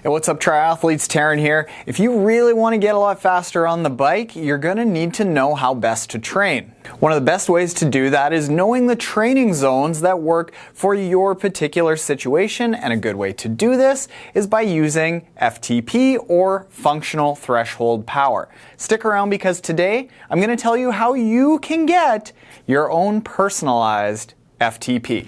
Hey, what's up, Triathletes? Taren here. If you really want to get a lot faster on the bike, you're going to need to know how best to train. One of the best ways to do that is knowing the training zones that work for your particular situation, and a good way to do this is by using FTP or functional threshold power. Stick around because today I'm going to tell you how you can get your own personalized FTP.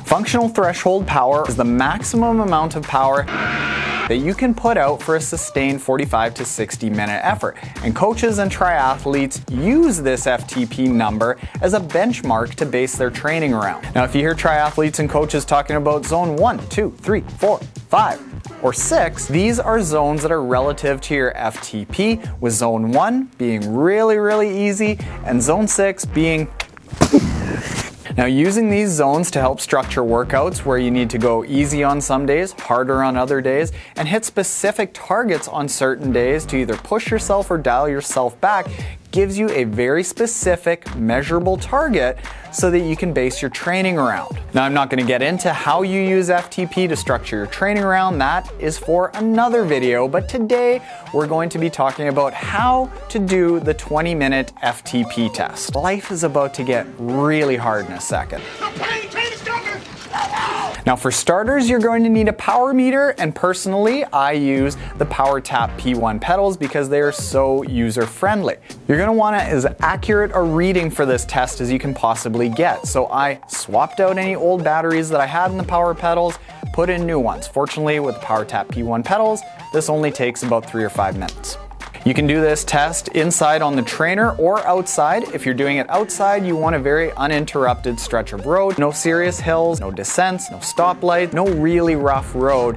Functional threshold power is the maximum amount of power that you can put out for a sustained 45 to 60 minute effort. And coaches and triathletes use this FTP number as a benchmark to base their training around. Now, if you hear triathletes and coaches talking about zone 1, 2, 3, 4, 5, or 6, these are zones that are relative to your FTP, with zone 1 being really easy and zone 6 being Now, using these zones to help structure workouts where you need to go easy on some days, harder on other days, and hit specific targets on certain days to either push yourself or dial yourself back gives you a very specific, measurable target so that you can base your training around. Now, I'm not going to get into how you use FTP to structure your training around. That is for another video, but today we're going to be talking about how to do the 20-minute FTP test. Life is about to get really hard in a second. Now, for starters, you're going to need a power meter, and personally, I use the PowerTap P1 pedals because they are so user-friendly. You're going to want as accurate a reading for this test as you can possibly get. So I swapped out any old batteries that I had in the power pedals, put in new ones. Fortunately, with the PowerTap P1 pedals, this only takes about 3 or 5 minutes. You can do this test inside on the trainer or outside. If you're doing it outside, you want a very uninterrupted stretch of road. No serious hills, no descents, no stoplights, no really rough road.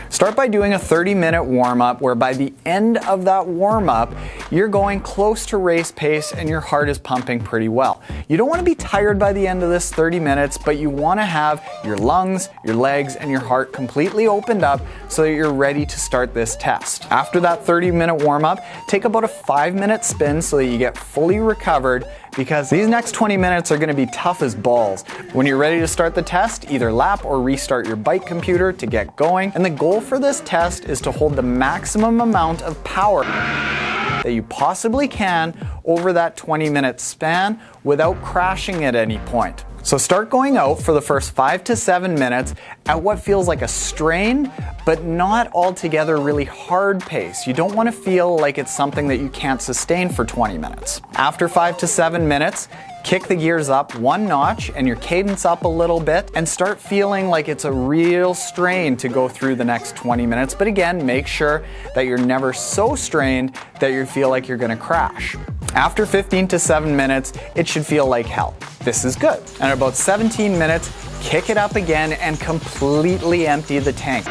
Start by doing a 30-minute warm-up where by the end of that warm-up, you're going close to race pace and your heart is pumping pretty well. You don't want to be tired by the end of this 30 minutes, but you want to have your lungs, your legs, and your heart completely opened up so that you're ready to start this test. After that 30-minute warm-up, take about a 5-minute spin so that you get fully recovered, because these next 20 minutes are going to be tough as balls. When you're ready to start the test, either lap or restart your bike computer to get going. And the goal for this test is to hold the maximum amount of power that you possibly can over that 20-minute span without crashing at any point. So start going out for the first 5 to 7 minutes at what feels like a strained, but not altogether really hard pace. You don't want to feel like it's something that you can't sustain for 20 minutes. After 5 to 7 minutes, kick the gears up 1 notch and your cadence up a little bit and start feeling like it's a real strain to go through the next 20 minutes. But again, make sure that you're never so strained that you feel like you're going to crash. After 15 to 7 minutes, it should feel like hell. This is good. And at about 17 minutes, kick it up again and completely empty the tank.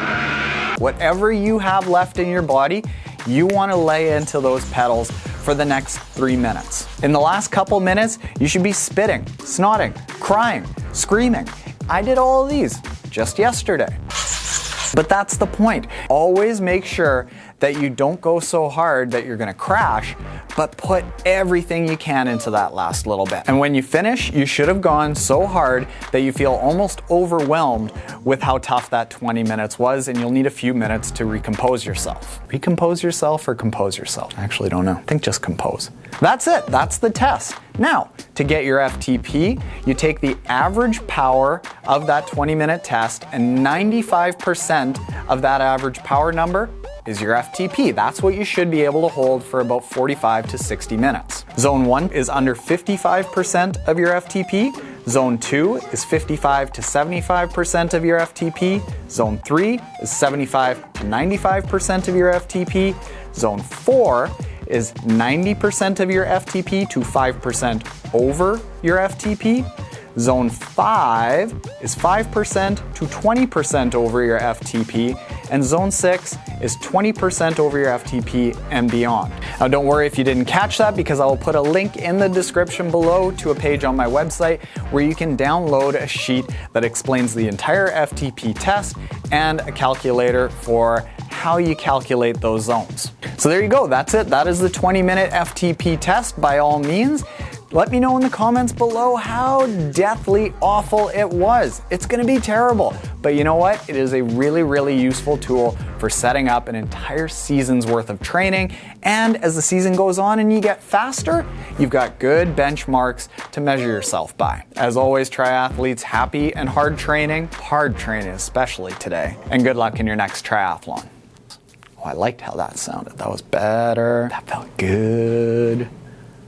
Whatever you have left in your body, you want to lay into those pedals for the next 3 minutes. In the last couple minutes, you should be spitting, snotting, crying, screaming. I did all of these just yesterday. But that's the point. Always make sure that you don't go so hard that you're going to crash, but put everything you can into that last little bit. And when you finish, you should have gone so hard that you feel almost overwhelmed with how tough that 20 minutes was, and you'll need a few minutes to recompose yourself. Recompose yourself or compose yourself? I actually don't know. I think just compose. That's it. That's the test. Now, to get your FTP, you take the average power of that 20-minute test, and 95% of that average power number is your FTP. That's what you should be able to hold for about 45 to 60 minutes. Zone 1 is under 55% of your FTP. Zone 2 is 55 to 75% of your FTP. Zone 3 is 75 to 95% of your FTP. Zone 4 is 90% of your FTP to 5% over your FTP. Zone 5 is 5% to 20% over your FTP, and Zone 6 is 20% over your FTP and beyond. Now, don't worry if you didn't catch that, because I will put a link in the description below to a page on my website where you can download a sheet that explains the entire FTP test and a calculator for how you calculate those zones. So there you go, that's it. That is the 20-minute FTP test. By all means, Let me know in the comments below how deathly awful it was. It's gonna be terrible, but you know what? It is a really, really useful tool for setting up an entire season's worth of training, and as the season goes on and you get faster, you've got good benchmarks to measure yourself by. As always, triathletes, happy and hard training especially today, and good luck in your next triathlon. Oh, I liked how that sounded. That was better. That felt good.